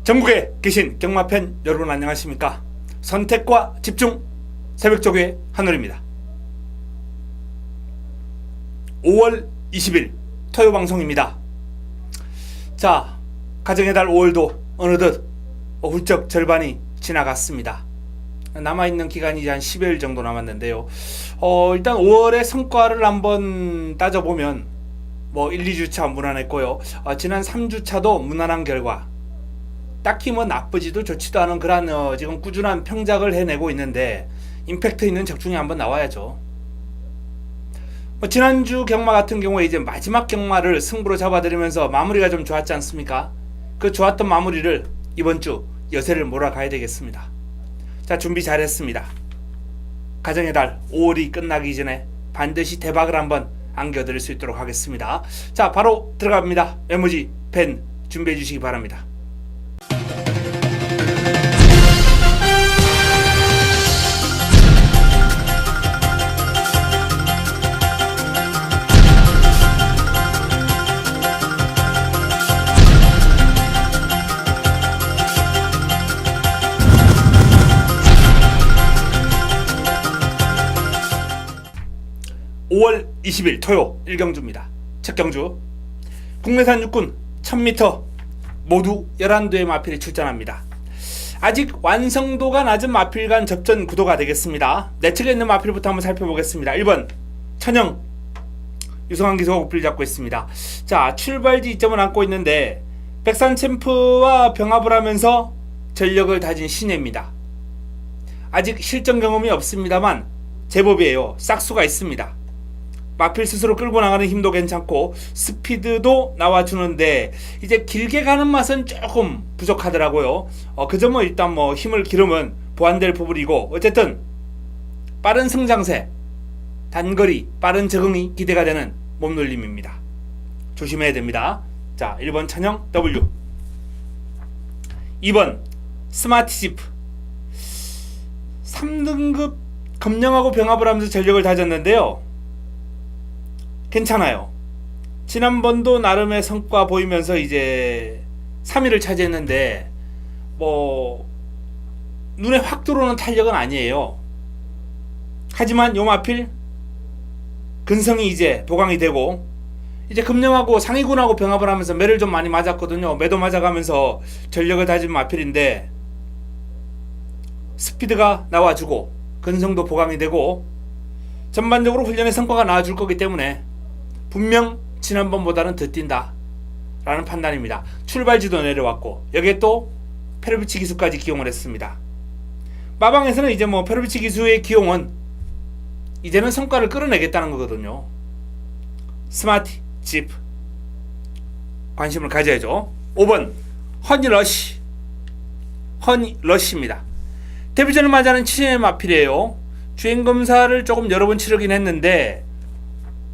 전국에 계신 경마팬 여러분 안녕하십니까? 선택과 집중 새벽조교의 한솔입니다. 5월 20일 토요 방송입니다. 자, 가정의 달 5월도 어느덧 훌쩍 절반이 지나갔습니다. 남아있는 기간이 이제 한 10여일 정도 남았는데요. 일단 5월의 성과를 한번 따져보면 1, 2주차 무난했고요. 지난 3주차도 무난한 결과, 딱히 나쁘지도 좋지도 않은 그런 지금 꾸준한 평작을 해내고 있는데 임팩트 있는 적중이 한번 나와야죠. 지난주 경마 같은 경우에 이제 마지막 경마를 승부로 잡아들이면서 마무리가 좀 좋았지 않습니까? 그 좋았던 마무리를 이번 주 여세를 몰아가야 되겠습니다. 자, 준비 잘했습니다. 가정의 달 5월이 끝나기 전에 반드시 대박을 한번 안겨드릴 수 있도록 하겠습니다. 자, 바로 들어갑니다. 메모지, 펜 준비해 주시기 바랍니다. (5월 20일) 토요 1경주입니다. 첫 경주 국내산 육군 1000m 모두 11도의 마필이 출전합니다. 아직 완성도가 낮은 마필 간 접전 구도가 되겠습니다. 내측에 있는 마필부터 한번 살펴보겠습니다. 1번 천영 유성환 기수가 고필을 잡고 있습니다. 자, 출발지 2점을 안고 있는데 백산 챔프와 병합을 하면서 전력을 다진 신예입니다. 아직 실전 경험이 없습니다만 제법이에요. 싹수가 있습니다. 마필 스스로 끌고 나가는 힘도 괜찮고 스피드도 나와주는데 이제 길게 가는 맛은 조금 부족하더라고요. 그 점은 일단 힘을 기르면 보완될 부분이고, 어쨌든 빠른 성장세, 단거리, 빠른 적응이 기대가 되는 몸놀림입니다. 조심해야 됩니다. 자, 1번 천영 W, 2번 스마티지프 3등급 검령하고 병합을 하면서 전력을 다졌는데요. 괜찮아요. 지난번도 나름의 성과 보이면서 이제 3위를 차지했는데 눈에 확 들어오는 탄력은 아니에요. 하지만 요 마필 근성이 이제 보강이 되고, 이제 금령하고 상위군하고 병합을 하면서 매를 좀 많이 맞았거든요. 매도 맞아가면서 전력을 다진 마필인데 스피드가 나와주고 근성도 보강이 되고 전반적으로 훈련의 성과가 나와줄 거기 때문에 분명 지난번보다는 더 뛴다 라는 판단입니다. 출발지도 내려왔고 여기에 또 페로비치 기수까지 기용을 했습니다. 마방에서는 이제 페로비치 기수의 기용은 이제는 성과를 끌어내겠다는 거거든요. 스마티 집 관심을 가져야죠. 5번 허니러쉬, 허니러쉬입니다. 데뷔전을 맞이하는 7년의 마필이에요. 주행검사를 조금 여러 번 치르긴 했는데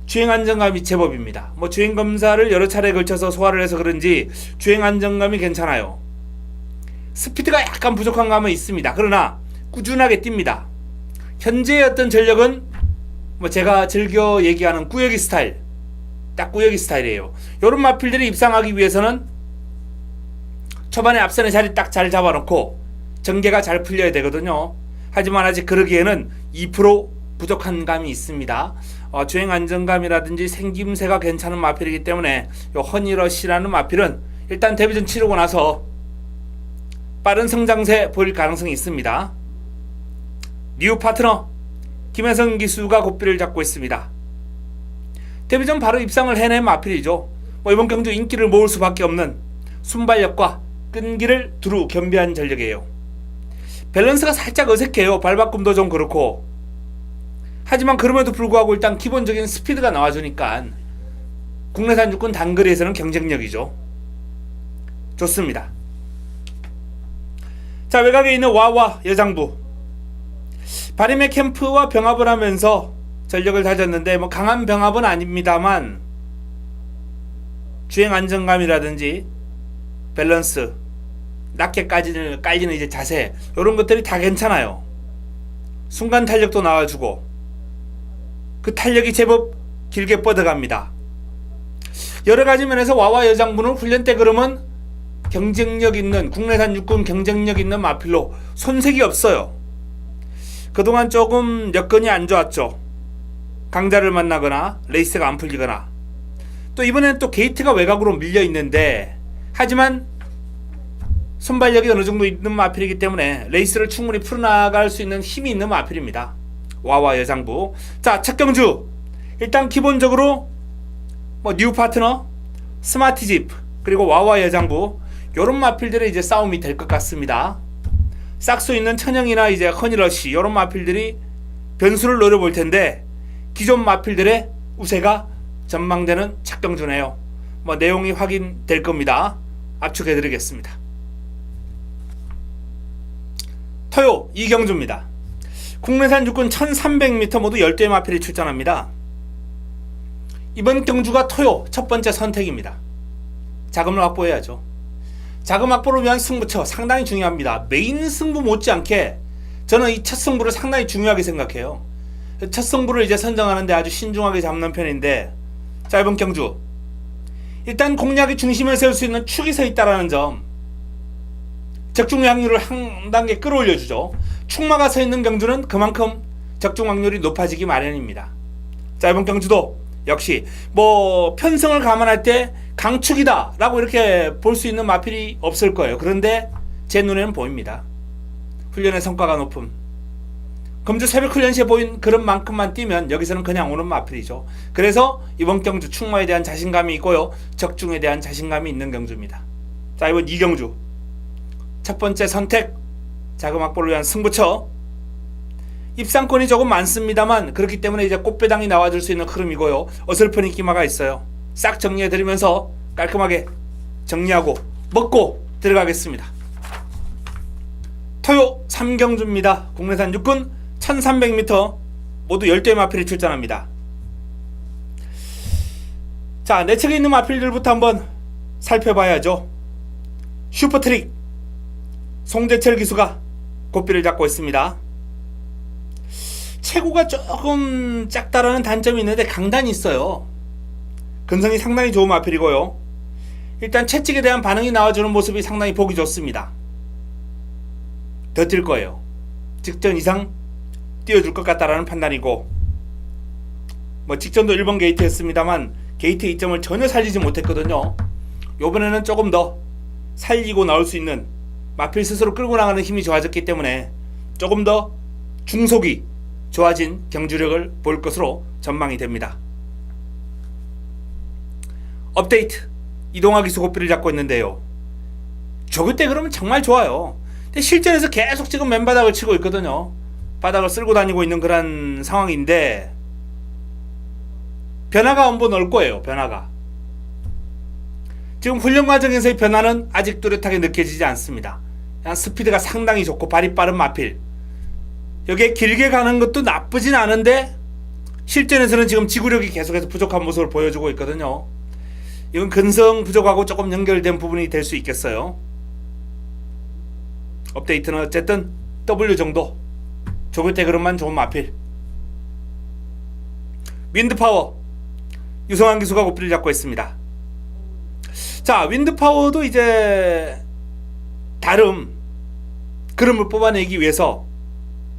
주행 안정감이 제법입니다. 주행 검사를 여러 차례에 걸쳐서 소화를 해서 그런지 주행 안정감이 괜찮아요. 스피드가 약간 부족한 감은 있습니다. 그러나 꾸준하게 뜁니다. 현재의 어떤 전력은 제가 즐겨 얘기하는 꾸역이 스타일, 딱 꾸역이 스타일이에요. 이런 마필들이 입상하기 위해서는 초반에 앞선의 자리 딱 잘 잡아놓고 전개가 잘 풀려야 되거든요. 하지만 아직 그러기에는 2% 부족한 감이 있습니다. 주행 안정감이라든지 생김새가 괜찮은 마필이기 때문에 이 허니러쉬라는 마필은 일단 데뷔전 치르고 나서 빠른 성장세 보일 가능성이 있습니다. 뉴 파트너 김혜성 기수가 고삐를 잡고 있습니다. 데뷔전 바로 입상을 해낸 마필이죠. 이번 경주 인기를 모을 수밖에 없는 순발력과 끈기를 두루 겸비한 전력이에요. 밸런스가 살짝 어색해요. 발바꿈도 좀 그렇고. 하지만 그럼에도 불구하고 일단 기본적인 스피드가 나와주니까 국내산 육군 단거리에서는 경쟁력이죠. 좋습니다. 자, 외곽에 있는 와와 여장부 바리메 캠프와 병합을 하면서 전력을 다졌는데 강한 병합은 아닙니다만 주행 안정감이라든지 밸런스, 낮게 깔리는 이제 자세, 이런 것들이 다 괜찮아요. 순간 탄력도 나와주고 그 탄력이 제법 길게 뻗어갑니다. 여러가지 면에서 와와 여장부는 훈련 때 그러면 경쟁력 있는 국내산 육군 경쟁력 있는 마필로 손색이 없어요. 그동안 조금 여건이 안 좋았죠. 강자를 만나거나 레이스가 안 풀리거나, 또 이번에는 또 게이트가 외곽으로 밀려 있는데, 하지만 순발력이 어느 정도 있는 마필이기 때문에 레이스를 충분히 풀어나갈 수 있는 힘이 있는 마필입니다. 와와 여장부. 자, 첫 경주 일단 기본적으로 뉴 파트너, 스마트 지프, 그리고 와와 여장부, 요런 마필들의 이제 싸움이 될 것 같습니다. 싹수 있는 천영이나 이제 허니러시, 요런 마필들이 변수를 노려볼 텐데, 기존 마필들의 우세가 전망되는 첫 경주네요. 내용이 확인될 겁니다. 압축해드리겠습니다. 토요 2경주입니다. 국내산 육군 1300m 모두 10대의 마필이 출전합니다. 이번 경주가 토요 첫 번째 선택입니다. 자금을 확보해야죠. 자금 확보를 위한 승부처 상당히 중요합니다. 메인 승부 못지않게 저는 이 첫 승부를 상당히 중요하게 생각해요. 첫 승부를 이제 선정하는데 아주 신중하게 잡는 편인데, 자, 이번 경주 일단 공략의 중심을 세울 수 있는 축이 서 있다는 점, 적중 확률을 한 단계 끌어올려주죠. 축마가 서 있는 경주는 그만큼 적중 확률이 높아지기 마련입니다. 자, 이번 경주도 역시 편성을 감안할 때 강축이다 라고 이렇게 볼 수 있는 마필이 없을 거예요. 그런데 제 눈에는 보입니다. 훈련의 성과가 높음, 금주 새벽 훈련 시에 보인 그런 만큼만 뛰면 여기서는 그냥 오는 마필이죠. 그래서 이번 경주 축마에 대한 자신감이 있고요, 적중에 대한 자신감이 있는 경주입니다. 자, 이번 2경주 첫 번째 선택, 자금 확보를 위한 승부처. 입상권이 조금 많습니다만 그렇기 때문에 이제 꽃배당이 나와줄 수 있는 흐름이고요, 어설픈 인기마가 있어요. 싹 정리해드리면서 깔끔하게 정리하고 먹고 들어가겠습니다. 토요 3경주입니다. 국내산 육군 1300m 모두 10대의 마필이 출전합니다. 자, 내측에 있는 마필들부터 한번 살펴봐야죠. 슈퍼트릭 송재철 기수가 고삐를 잡고 있습니다. 체구가 조금 작다라는 단점이 있는데 강단이 있어요. 근성이 상당히 좋은 마필이고요, 일단 채찍에 대한 반응이 나와주는 모습이 상당히 보기 좋습니다. 더 뛸 거예요. 직전 이상 뛰어줄 것 같다라는 판단이고, 직전도 1번 게이트였습니다만 게이트 이점을 전혀 살리지 못했거든요. 요번에는 조금 더 살리고 나올 수 있는, 마필 스스로 끌고 나가는 힘이 좋아졌기 때문에 조금 더 중속이 좋아진 경주력을 볼 것으로 전망이 됩니다. 업데이트, 이동화 기수 고삐를 잡고 있는데요, 조교 때 그러면 정말 좋아요. 근데 실전에서 계속 지금 맨바닥을 치고 있거든요. 바닥을 쓸고 다니고 있는 그런 상황인데, 변화가 한번 올 거예요. 변화가 지금 훈련 과정에서의 변화는 아직 뚜렷하게 느껴지지 않습니다. 그냥 스피드가 상당히 좋고 발이 빠른 마필, 여기에 길게 가는 것도 나쁘진 않은데 실전에서는 지금 지구력이 계속해서 부족한 모습을 보여주고 있거든요. 이건 근성 부족하고 조금 연결된 부분이 될 수 있겠어요. 업데이트는 어쨌든 W 정도, 조교 때 그런만 좋은 마필. 윈드파워, 유성환 기수가 고삐를 잡고 있습니다. 자, 윈드파워도 이제 다름 그름을 뽑아내기 위해서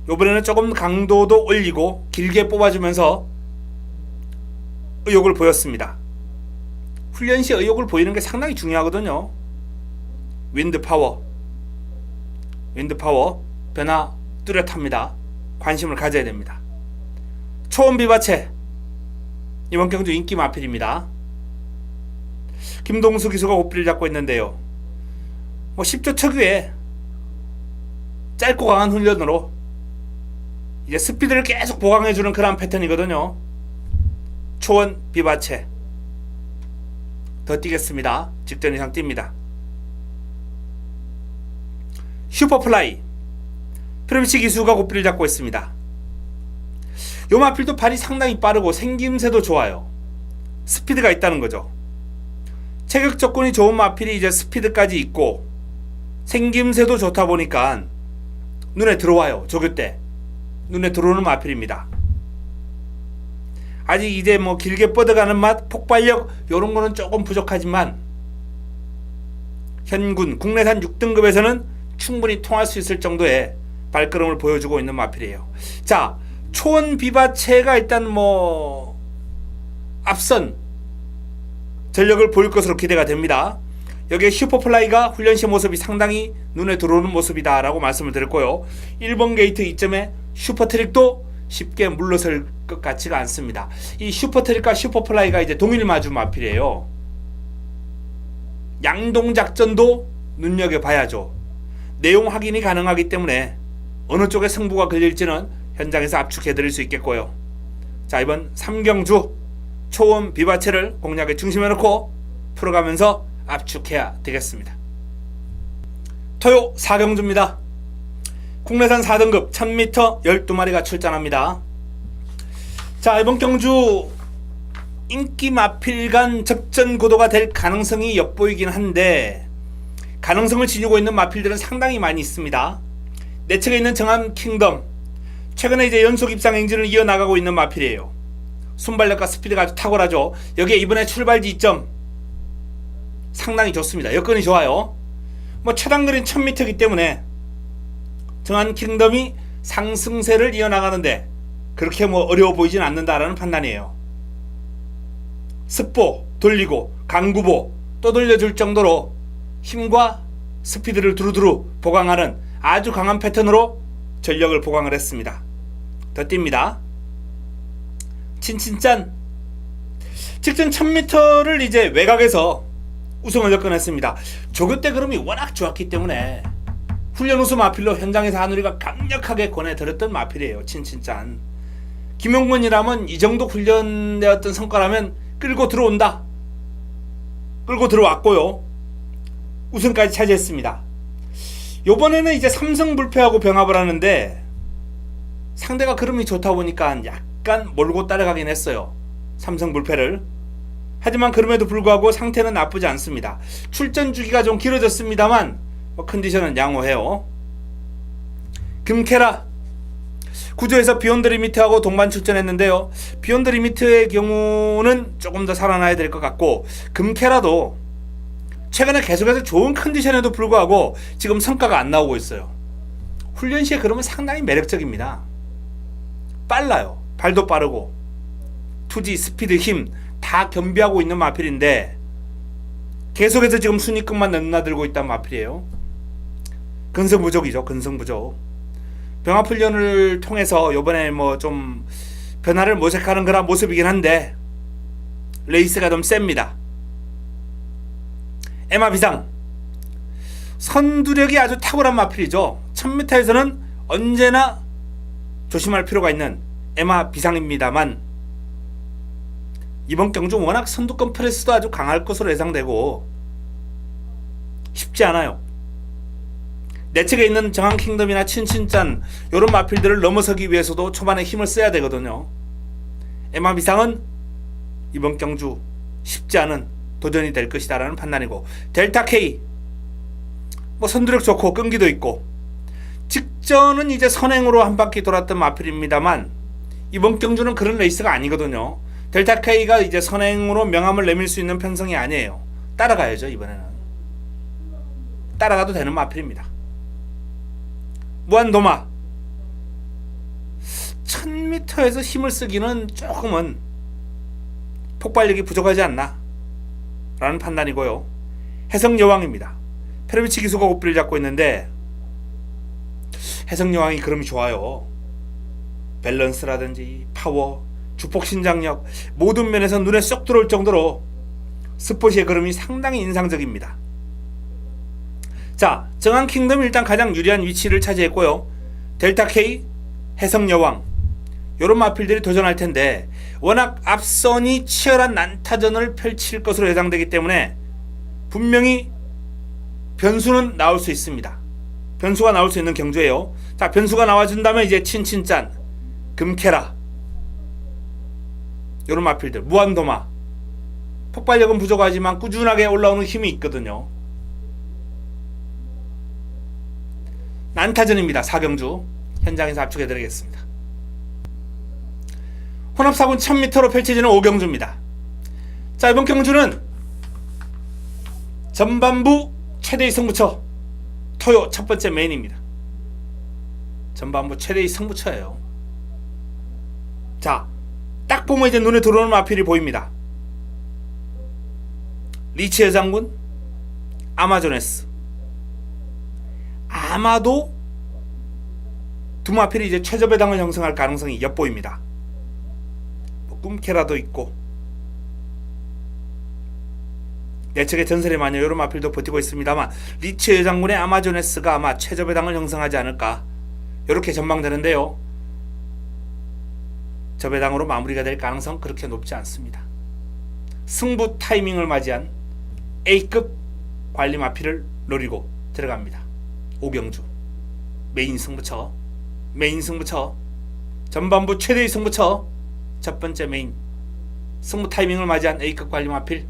요번에는 조금 강도도 올리고 길게 뽑아주면서 의욕을 보였습니다. 훈련 시 의욕을 보이는 게 상당히 중요하거든요. 윈드파워 변화 뚜렷합니다. 관심을 가져야 됩니다. 초원 비바체, 이번 경주 인기 마필입니다. 김동수 기수가 고삐를 잡고 있는데요, 10조 척유에 짧고 강한 훈련으로 이제 스피드를 계속 보강해주는 그런 패턴이거든요. 초원 비바체 더 뛰겠습니다. 직전 이상 뜁니다. 슈퍼플라이, 프레미치 기수가 고삐를 잡고 있습니다. 요 마필도 발이 상당히 빠르고 생김새도 좋아요. 스피드가 있다는 거죠. 체격 조건이 좋은 마필이 이제 스피드까지 있고 생김새도 좋다 보니까 눈에 들어와요. 조교 때 눈에 들어오는 마필입니다. 아직 이제 길게 뻗어가는 맛, 폭발력 요런 거는 조금 부족하지만 현군 국내산 6등급에서는 충분히 통할 수 있을 정도의 발걸음을 보여주고 있는 마필이에요. 자, 초원 비바체가 일단 뭐 앞선 전력을 보일 것으로 기대가 됩니다. 여기에 슈퍼플라이가 훈련 시 모습이 상당히 눈에 들어오는 모습이다 라고 말씀을 드렸고요. 1번 게이트 이점에 슈퍼트릭도 쉽게 물러설 것 같지가 않습니다. 이 슈퍼트릭과 슈퍼플라이가 이제 동일 마주 마필이에요. 양동작전도 눈여겨봐야죠. 내용 확인이 가능하기 때문에 어느 쪽에 승부가 걸릴지는 현장에서 압축해드릴 수 있겠고요. 자, 이번 3경주 초원 비바체를 공략에 중심에 놓고 풀어가면서 압축해야 되겠습니다. 토요 4경주입니다. 국내산 4등급 1000m 12마리가 출전합니다. 자, 이번 경주 인기 마필간 접전 구도가 될 가능성이 엿보이긴 한데 가능성을 지니고 있는 마필들은 상당히 많이 있습니다. 내측에 있는 정한 킹덤, 최근에 이제 연속 입상 행진을 이어나가고 있는 마필이에요. 순발력과 스피드가 아주 탁월하죠. 여기에 이번에 출발 지점 상당히 좋습니다. 여건이 좋아요. 뭐 최단거리는 1000m이기 때문에 정한 킹덤이 상승세를 이어나가는데 그렇게 뭐 어려워 보이진 않는다라는 판단이에요. 습보 돌리고 강구보 또 돌려줄 정도로 힘과 스피드를 두루두루 보강하는 아주 강한 패턴으로 전력을 보강을 했습니다. 더 뜁니다. 친친짠 직전 1000m를 이제 외곽에서 우승을 접근했습니다. 조교 때 그름이 워낙 좋았기 때문에 훈련 우수 마필로 현장에서 한우리가 강력하게 권해드렸던 마필이에요. 친친짠. 김용건이라면 이 정도 훈련되었던 성과라면 끌고 들어온다. 끌고 들어왔고요. 우승까지 차지했습니다. 요번에는 이제 삼성불패하고 병합을 하는데 상대가 그름이 좋다 보니까 약간 몰고 따라가긴 했어요. 삼성불패를. 하지만 그럼에도 불구하고 상태는 나쁘지 않습니다. 출전 주기가 좀 길어졌습니다만 컨디션은 양호해요. 금케라 구조에서 비욘드 리미트하고 동반 출전했는데요. 비욘드 리미트의 경우는 조금 더 살아나야 될 것 같고 금케라도 최근에 계속해서 좋은 컨디션에도 불구하고 지금 성과가 안 나오고 있어요. 훈련 시에 그러면 상당히 매력적입니다. 빨라요. 발도 빠르고 투지, 스피드, 힘 다 겸비하고 있는 마필인데 계속해서 지금 순위급만 넘나들고 있다는 마필이에요. 근성부족이죠. 근성부족. 병합훈련을 통해서 요번에 뭐 좀 변화를 모색하는 그런 모습이긴 한데 레이스가 좀 셉니다. 에마 비상 선두력이 아주 탁월한 마필이죠. 1000m에서는 언제나 조심할 필요가 있는 에마 비상입니다만 이번 경주 워낙 선두권 프레스도 아주 강할 것으로 예상되고 쉽지 않아요. 내측에 있는 정한 킹덤이나 친친짠 이런 마필들을 넘어서기 위해서도 초반에 힘을 써야 되거든요. 에마 비상은 이번 경주 쉽지 않은 도전이 될 것이다 라는 판단이고 델타 K 뭐 선두력 좋고 끈기도 있고 직전은 이제 선행으로 한 바퀴 돌았던 마필입니다만 이번 경주는 그런 레이스가 아니거든요. 델타 K가 이제 선행으로 명함을 내밀 수 있는 편성이 아니에요. 따라가야죠. 이번에는 따라가도 되는 마필입니다. 무한도마 1000m에서 힘을 쓰기는 조금은 폭발력이 부족하지 않나 라는 판단이고요. 해성여왕입니다. 페르비치 기수가 옷비를 잡고 있는데 해성여왕이 그럼이 좋아요. 밸런스라든지 파워, 주폭 신장력 모든 면에서 눈에 쏙 들어올 정도로 스포시의 그름이 상당히 인상적입니다. 자, 정한 킹덤이 일단 가장 유리한 위치를 차지했고요. 델타 K, 해성여왕 이런 마필들이 도전할 텐데 워낙 앞선이 치열한 난타전을 펼칠 것으로 예상되기 때문에 분명히 변수는 나올 수 있습니다. 변수가 나올 수 있는 경주예요. 자, 변수가 나와준다면 이제 친친짠, 금케라 이런 마필들, 무한도마 폭발력은 부족하지만 꾸준하게 올라오는 힘이 있거든요. 난타전입니다. 4경주 현장에서 압축해드리겠습니다. 혼합사군 1000m로 펼쳐지는 5경주입니다. 자, 이번 경주는 전반부 최대의 승부처 토요 첫 번째 메인입니다. 전반부 최대의 승부처예요. 자, 딱 보면 이제 눈에 들어오는 마필이 보입니다. 리치의 장군, 아마조네스. 아마도 두 마필이 이제 최저배당을 형성할 가능성이 엿보입니다. 뭐 꿈캐라도 있고 내측의 전설의 마녀 이런 마필도 버티고 있습니다만 리치의 장군의 아마조네스가 아마 최저배당을 형성하지 않을까 이렇게 전망되는데요. 저배당으로 마무리가 될 가능성 그렇게 높지 않습니다. 승부 타이밍을 맞이한 A급 관리 마필을 노리고 들어갑니다. 오경주 메인 승부처 전반부 최대의 승부처 첫 번째 메인 승부 타이밍을 맞이한 A급 관리 마필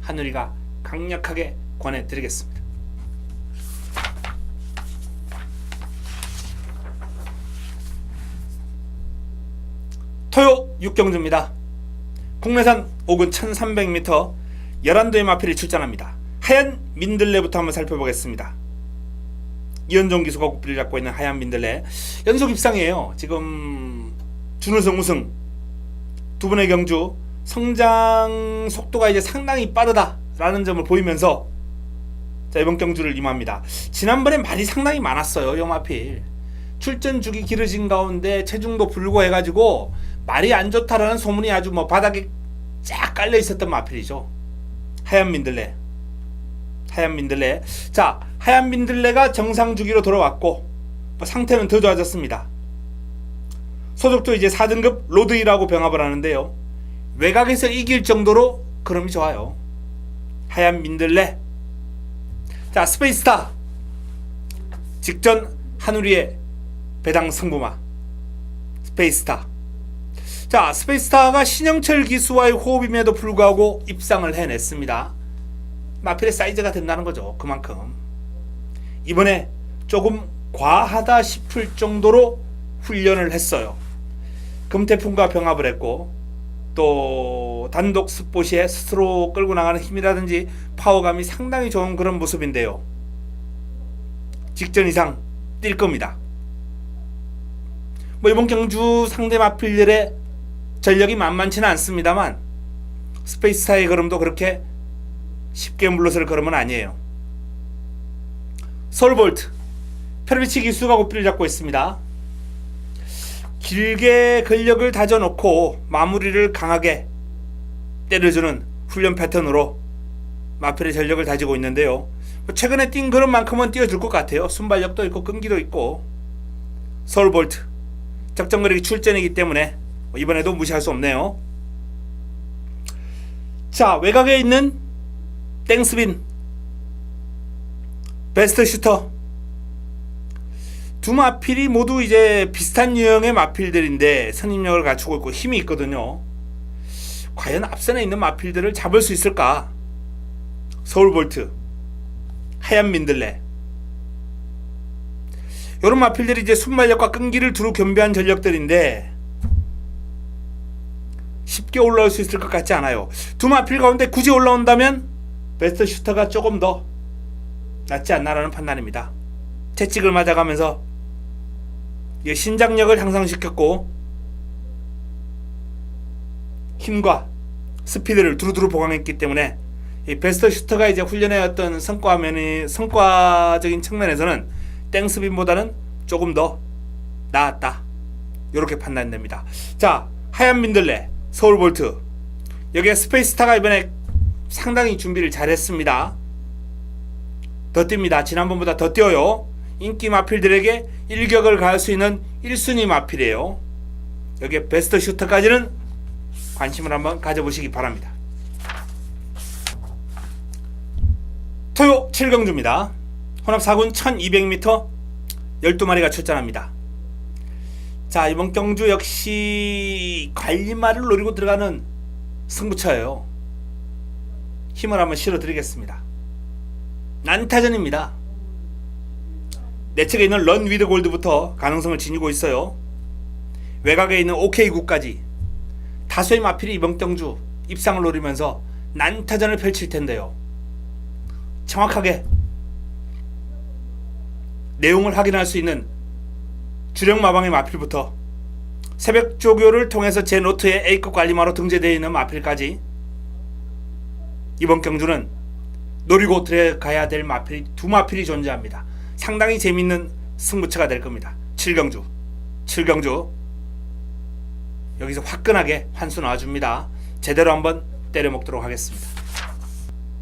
한우리가 강력하게 권해드리겠습니다. 토요 6경주입니다. 국내산 오근 1300m 11도의 마필이 출전합니다. 하얀 민들레부터 한번 살펴보겠습니다. 이현종 기수가 국비를 잡고 있는 하얀 민들레 연속 입상이에요. 지금 준우승 우승 두 번의 경주 성장 속도가 이제 상당히 빠르다라는 점을 보이면서 자, 이번 경주를 임합니다. 지난번에 말이 상당히 많았어요. 요 마필 출전 주기 길어진 가운데 체중도 불고 해가지고 말이 안 좋다라는 소문이 아주 뭐 바닥에 쫙 깔려 있었던 마필이죠. 하얀 민들레. 자, 하얀 민들레가 정상 주기로 돌아왔고 뭐 상태는 더 좋아졌습니다. 소속도 이제 4등급 로드이라고 병합을 하는데요. 외곽에서 이길 정도로 그럼이 좋아요. 하얀 민들레. 자, 스페이스타 직전 한우리의 배당 승부마 스페이스타. 자, 스페이스타가 신영철 기수와의 호흡임에도 불구하고 입상을 해냈습니다. 마필의 사이즈가 된다는 거죠. 그만큼 이번에 조금 과하다 싶을 정도로 훈련을 했어요. 금태풍과 병합을 했고 또 단독 스포시에 스스로 끌고 나가는 힘이라든지 파워감이 상당히 좋은 그런 모습인데요. 직전 이상 뛸 겁니다. 뭐 이번 경주 상대 마필들의 전력이 만만치는 않습니다만 스페이스타의 걸음도 그렇게 쉽게 물러설 걸음은 아니에요. 서울볼트 페르비치 기수가 고삐를 잡고 있습니다. 길게 근력을 다져놓고 마무리를 강하게 때려주는 훈련 패턴으로 마필의 전력을 다지고 있는데요. 최근에 뛴 걸음만큼은 뛰어줄 것 같아요. 순발력도 있고 끈기도 있고. 서울볼트 적정거리 출전이기 때문에 이번에도 무시할 수 없네요. 자, 외곽에 있는 땡스빈 베스트 슈터 두 마필이 모두 이제 비슷한 유형의 마필들인데 선임력을 갖추고 있고 힘이 있거든요. 과연 앞선에 있는 마필들을 잡을 수 있을까? 서울볼트, 하얀 민들레 이런 마필들이 이제 순발력과 끈기를 두루 겸비한 전력들인데 쉽게 올라올 수 있을 것 같지 않아요. 두 마필 가운데 굳이 올라온다면 베스트 슈터가 조금 더 낫지 않나라는 판단입니다. 채찍을 맞아가면서 신장력을 향상시켰고 힘과 스피드를 두루두루 보강했기 때문에 이 베스트 슈터가 이제 훈련의 어떤 성과적인 측면에서는 땡스빈보다는 조금 더 나았다. 이렇게 판단됩니다. 자, 하얀 민들레, 서울볼트 여기에 스페이스타가 이번에 상당히 준비를 잘했습니다. 더 뜁니다. 지난번보다 더 뛰어요. 인기 마필들에게 일격을 가할 수 있는 1순위 마필이에요. 여기에 베스트 슈터까지는 관심을 한번 가져보시기 바랍니다. 토요 7경주입니다. 혼합 4군 1200m 12마리가 출전합니다. 자, 이번 경주 역시 관리마를 노리고 들어가는 승부처예요. 힘을 한번 실어드리겠습니다. 난타전입니다. 내측에 있는 런 위드 골드부터 가능성을 지니고 있어요. 외곽에 있는 OK구까지 다수의 마필이 이번 경주 입상을 노리면서 난타전을 펼칠 텐데요. 정확하게 내용을 확인할 수 있는 주력 마방의 마필부터 새벽 조교를 통해서 제 노트에 A급 관리마로 등재되어 있는 마필까지 이번 경주는 노리고 들어가야 될 마필이 두 마필이 존재합니다. 상당히 재밌는 승부처가 될 겁니다. 7경주 여기서 화끈하게 환수 나와줍니다. 제대로 한번 때려먹도록 하겠습니다.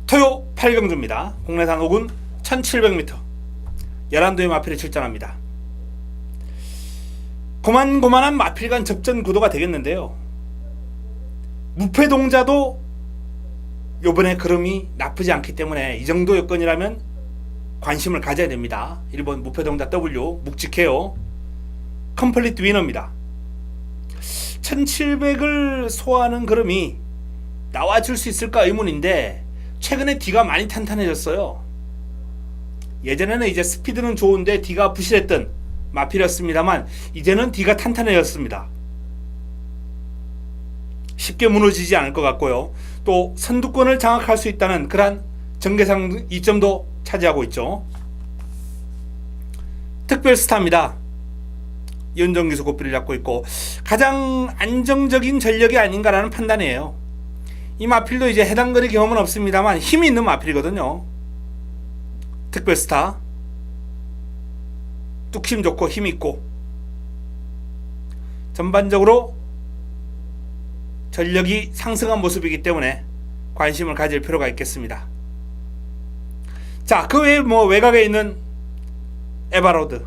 토요 8경주입니다. 국내산 5군 1700m 11도의 마필이 출전합니다. 고만고만한 마필간 접전 구도가 되겠는데요. 무패동자도 요번에 걸음이 나쁘지 않기 때문에 이 정도 여건이라면 관심을 가져야 됩니다. 1번 무패동자 W 묵직해요. 컴플리트 위너입니다. 1700을 소화하는 걸음이 나와줄 수 있을까 의문인데 최근에 D가 많이 탄탄해졌어요. 예전에는 이제 스피드는 좋은데 D가 부실했던 마필이었습니다만 이제는 D가 탄탄해졌습니다. 쉽게 무너지지 않을 것 같고요. 또 선두권을 장악할 수 있다는 그러한 정계상 이점도 차지하고 있죠. 특별스타입니다. 연정기수 고삐를 잡고 있고 가장 안정적인 전력이 아닌가라는 판단이에요. 이 마필도 이제 해당 거리 경험은 없습니다만 힘이 있는 마필이거든요. 특별스타 뚝힘 좋고 힘 있고 전반적으로 전력이 상승한 모습이기 때문에 관심을 가질 필요가 있겠습니다. 자, 그 외에 외곽에 있는 에바로드,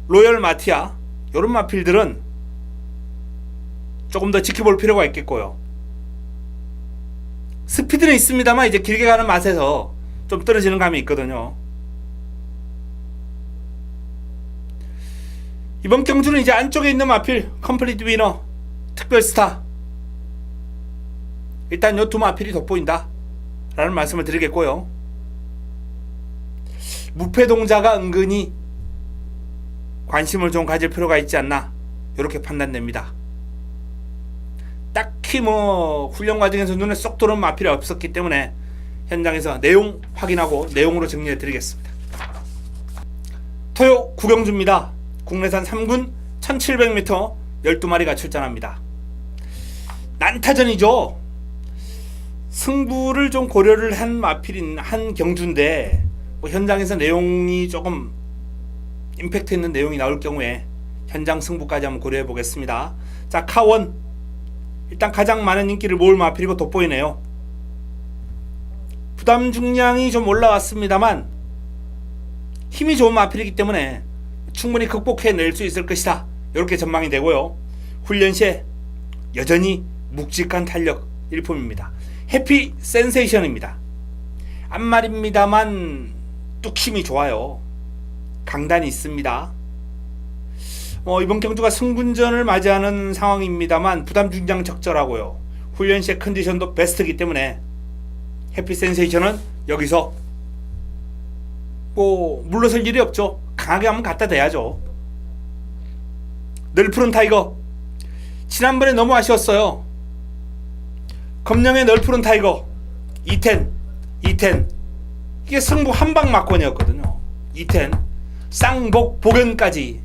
로열 마티아 이런 마필들은 조금 더 지켜볼 필요가 있겠고요. 스피드는 있습니다만 이제 길게 가는 맛에서 좀 떨어지는 감이 있거든요. 이번 경주는 이제 안쪽에 있는 마필 컴플리트 위너, 특별스타 일단 요 두 마필이 돋보인다 라는 말씀을 드리겠고요. 무패동자가 은근히 관심을 좀 가질 필요가 있지 않나 이렇게 판단됩니다. 딱히 훈련 과정에서 눈에 쏙 들어오는 마필이 없었기 때문에 현장에서 내용 확인하고 내용으로 정리해 드리겠습니다. 토요 9경주입니다. 국내산 3군 1700m 12마리가 출전합니다. 난타전이죠. 승부를 좀 고려를 한 마필인 한 경주인데 현장에서 내용이 조금 임팩트 있는 내용이 나올 경우에 현장 승부까지 한번 고려해 보겠습니다. 자, 카원 일단 가장 많은 인기를 모을 마필이고 돋보이네요. 부담 중량이 좀 올라왔습니다만 힘이 좋은 마필이기 때문에 충분히 극복해낼 수 있을 것이다 이렇게 전망이 되고요. 훈련 시에 여전히 묵직한 탄력 일품입니다. 해피 센세이션입니다. 앞말입니다만 뚝힘이 좋아요. 강단이 있습니다. 이번 경주가 승분전을 맞이하는 상황입니다만 부담 중량 적절하고요. 훈련 시의 컨디션도 베스트이기 때문에 해피 센세이션은 여기서 물러설 일이 없죠. 강하게 한번 갖다 대야죠. 널푸른 타이거 지난번에 너무 아쉬웠어요. 검령의 널푸른 타이거 2텐 이게 승부 한방 막권이었거든요. 2텐 쌍복 복연까지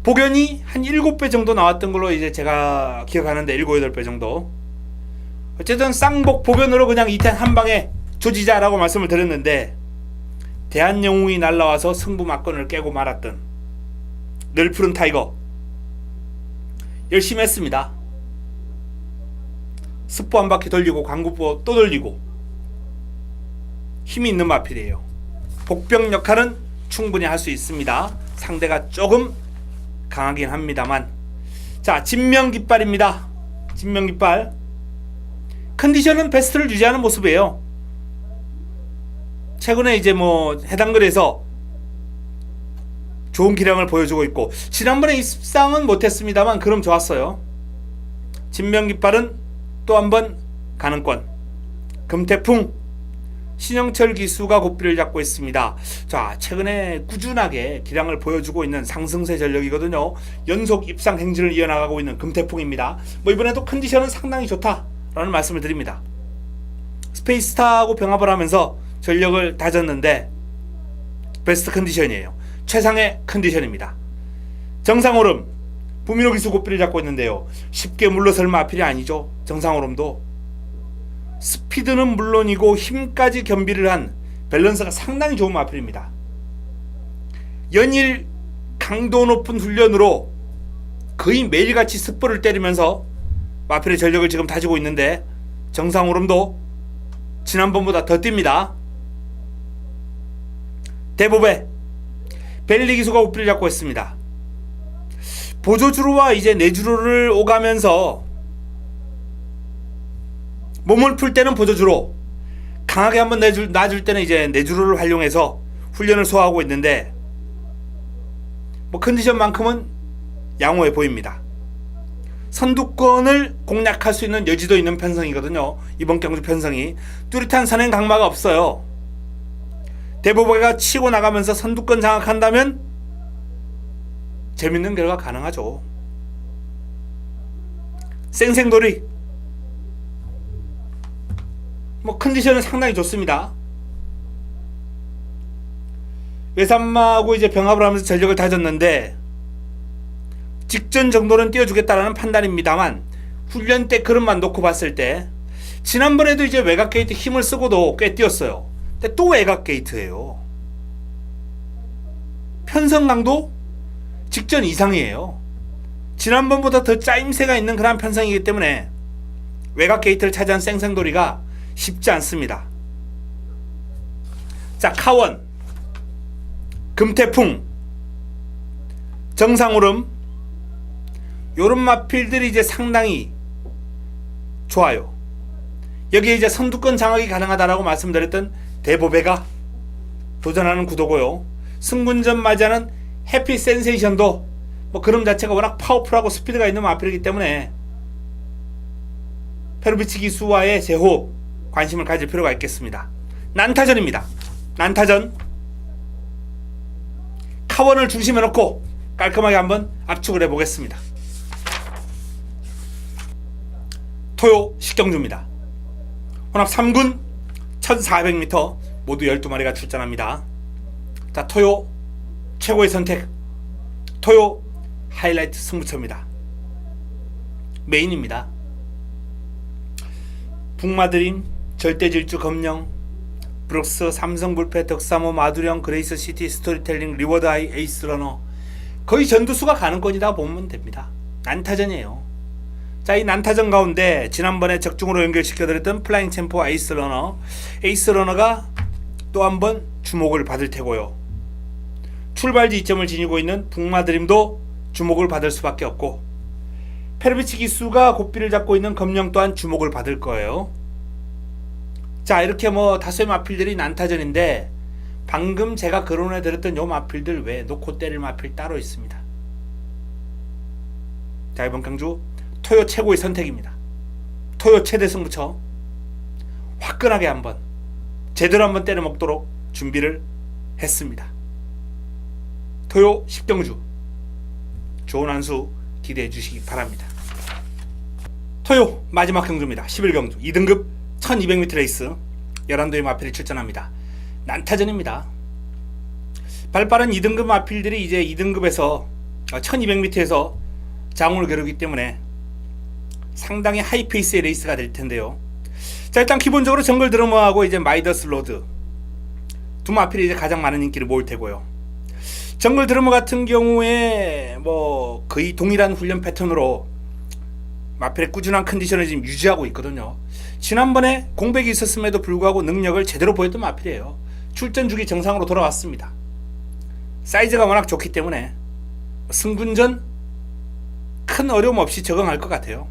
복연이 한 7배 정도 나왔던 걸로 이제 제가 기억하는데 7, 8배 정도. 어쨌든 쌍복 복연으로 그냥 2텐 한방에 조지자라고 말씀을 드렸는데 대한영웅이 날라와서 승부 막권을 깨고 말았던 널푸른 타이거 열심히 했습니다. 스포 한 바퀴 돌리고 광구포 또 돌리고 힘이 있는 마필이에요. 복병 역할은 충분히 할 수 있습니다. 상대가 조금 강하긴 합니다만. 자, 진명깃발입니다. 진명깃발 컨디션은 베스트를 유지하는 모습이에요. 최근에 이제 해당 거리에서 좋은 기량을 보여주고 있고 지난번에 입상은 못했습니다만 그럼 좋았어요. 진명깃발은 또 한번 가능권. 금태풍 신영철 기수가 고삐를 잡고 있습니다. 자, 최근에 꾸준하게 기량을 보여주고 있는 상승세 전력이거든요. 연속 입상 행진을 이어나가고 있는 금태풍입니다. 이번에도 컨디션은 상당히 좋다라는 말씀을 드립니다. 스페이스타하고 병합을 하면서 전력을 다졌는데 베스트 컨디션이에요. 최상의 컨디션입니다. 정상오름 부미노 기수 고삐를 잡고 있는데요. 쉽게 물러설 마필이 아니죠. 정상오름도 스피드는 물론이고 힘까지 겸비를 한 밸런스가 상당히 좋은 마필입니다. 연일 강도 높은 훈련으로 거의 매일같이 습보를 때리면서 마필의 전력을 지금 다지고 있는데 정상오름도 지난번보다 더 뜁니다. 대보배 벨리 기수가 우삐를 잡고 있습니다. 보조주로와 이제 내주로를 오가면서 몸을 풀 때는 보조주로, 강하게 한번 놔줄 때는 이제 내주로를 활용해서 훈련을 소화하고 있는데 뭐 컨디션만큼은 양호해 보입니다. 선두권을 공략할 수 있는 여지도 있는 편성이거든요. 이번 경주 편성이 뚜렷한 선행 강마가 없어요. 대보배가 치고 나가면서 선두권 장악한다면 재밌는 결과 가능하죠. 쌩쌩돌이 뭐 컨디션은 상당히 좋습니다. 외삼마하고 이제 병합을 하면서 전력을 다졌는데 직전 정도는 띄워주겠다라는 판단입니다만 훈련 때 그릇만 놓고 봤을 때 지난번에도 이제 외곽 게이트 힘을 쓰고도 꽤 뛰었어요. 근데 또 외곽 게이트예요. 편성 강도 직전 이상이에요. 지난번보다 더 짜임새가 있는 그런 편성이기 때문에 외곽 게이트를 차지한 쌩쌩돌이가 쉽지 않습니다. 자, 카원, 금태풍, 정상오름 요런 마필들이 이제 상당히 좋아요. 여기에 이제 선두권 장악이 가능하다라고 말씀드렸던 대보배가 도전하는 구도고요. 승군전 맞이하는 해피 센세이션도 뭐 그름 자체가 워낙 파워풀하고 스피드가 있는 마필이기 때문에 페루비치 기수와의 제호흡 관심을 가질 필요가 있겠습니다. 난타전입니다. 난타전 카원을 중심에 놓고 깔끔하게 한번 압축을 해보겠습니다. 토요 식경주입니다. 혼합 3군 1400m 모두 12마리가 출전합니다. 자, 토요 최고의 선택 토요 하이라이트 승부처입니다. 메인입니다. 북마드림, 절대질주 검령, 브룩스, 삼성불패, 덕사모, 마두령, 그레이스 시티, 스토리텔링, 리워드하이, 에이스러너 거의 전두수가 가는권이다 보면 됩니다. 난타전이에요. 자, 이 난타전 가운데 지난번에 적중으로 연결시켜드렸던 플라잉 챔프와 에이스러너가 또 한번 주목을 받을 테고요. 출발지 이점을 지니고 있는 북마드림도 주목을 받을 수밖에 없고 페르비치 기수가 고삐를 잡고 있는 검령 또한 주목을 받을 거예요. 자, 이렇게 뭐 다수의 마필들이 난타전인데 방금 제가 거론해 드렸던 요 마필들 외에 놓고 때릴 마필 따로 있습니다. 자, 이번 경주 토요 최고의 선택입니다. 토요 최대 승부처 화끈하게 한번 제대로 한번 때려 먹도록 준비를 했습니다. 토요 10경주 좋은 한 수 기대해 주시기 바랍니다. 토요 마지막 경주입니다. 11경주 2등급 1200m 레이스 11도의 마필이 출전합니다. 난타전입니다. 발빠른 2등급 마필들이 이제 2등급에서 1200m에서 장운을 겨루기 때문에 상당히 하이페이스의 레이스가 될 텐데요. 자, 일단 기본적으로 정글 드러머하고 이제 마이더스 로드 두 마필이 이제 가장 많은 인기를 모을 테고요. 정글 드러머 같은 경우에 뭐 거의 동일한 훈련 패턴으로 마필의 꾸준한 컨디션을 지금 유지하고 있거든요. 지난번에 공백이 있었음에도 불구하고 능력을 제대로 보였던 마필이에요. 출전 주기 정상으로 돌아왔습니다. 사이즈가 워낙 좋기 때문에 승군전 큰 어려움 없이 적응할 것 같아요.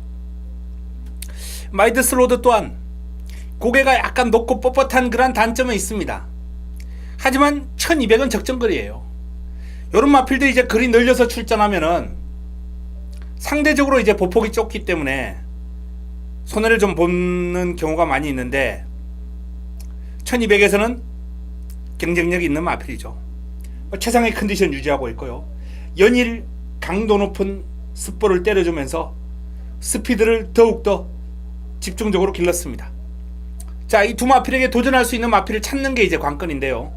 마이더스 로드 또한 고개가 약간 높고 뻣뻣한 그런 단점은 있습니다. 하지만 1200은 적정거리예요. 요런 마필들이 이제 거리 늘려서 출전하면은 상대적으로 이제 보폭이 좁기 때문에 손해를 좀 보는 경우가 많이 있는데 1200에서는 경쟁력이 있는 마필이죠. 최상의 컨디션 유지하고 있고요. 연일 강도 높은 습보를 때려주면서 스피드를 더욱더 집중적으로 길렀습니다. 자, 이 두 마필에게 도전할 수 있는 마필을 찾는 게 이제 관건인데요.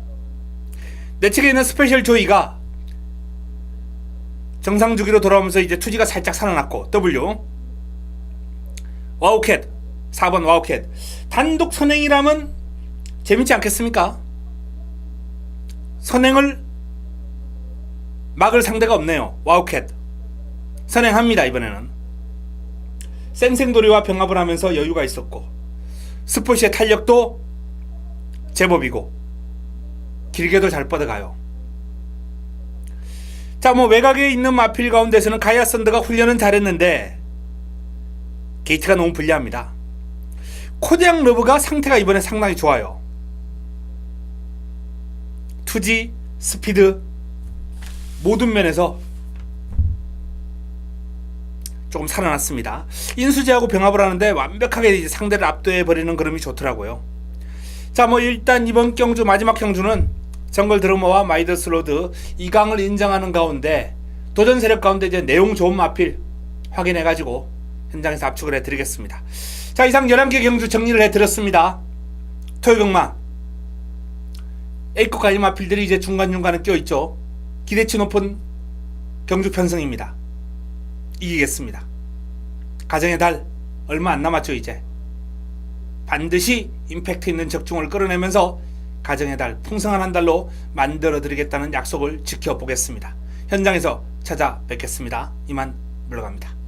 내 측에 있는 스페셜 조이가 정상 주기로 돌아오면서 이제 투지가 살짝 살아났고 W. 와우캣 4번 와우캣 단독 선행이라면 재밌지 않겠습니까? 선행을 막을 상대가 없네요. 와우캣 선행합니다. 이번에는 쌩쌩도리와 병합을 하면서 여유가 있었고 스포시의 탄력도 제법이고 길게도 잘 뻗어가요. 자, 뭐 외곽에 있는 마필 가운데서는 가야 썬더가 훈련은 잘했는데 게이트가 너무 불리합니다. 코디앙 러브가 상태가 이번에 상당히 좋아요. 투지, 스피드 모든 면에서 조금 살아났습니다. 인수지하고 병합을 하는데 완벽하게 이제 상대를 압도해 버리는 그림이 좋더라고요. 자, 뭐 일단 이번 경주 마지막 경주는 정글 드러머와 마이더스 로드 2강을 인정하는 가운데 도전 세력 가운데 이제 내용 좋은 마필 확인해 가지고 현장에서 압축을 해 드리겠습니다. 자, 이상 11개 경주 정리를 해 드렸습니다. 토요경마 A급 관리 마필들이 이제 중간중간에 껴있죠. 기대치 높은 경주 편성입니다. 이기겠습니다. 가정의 달 얼마 안 남았죠. 이제 반드시 임팩트 있는 적중을 끌어내면서 가정의 달 풍성한 한 달로 만들어 드리겠다는 약속을 지켜보겠습니다. 현장에서 찾아뵙겠습니다. 이만 물러갑니다.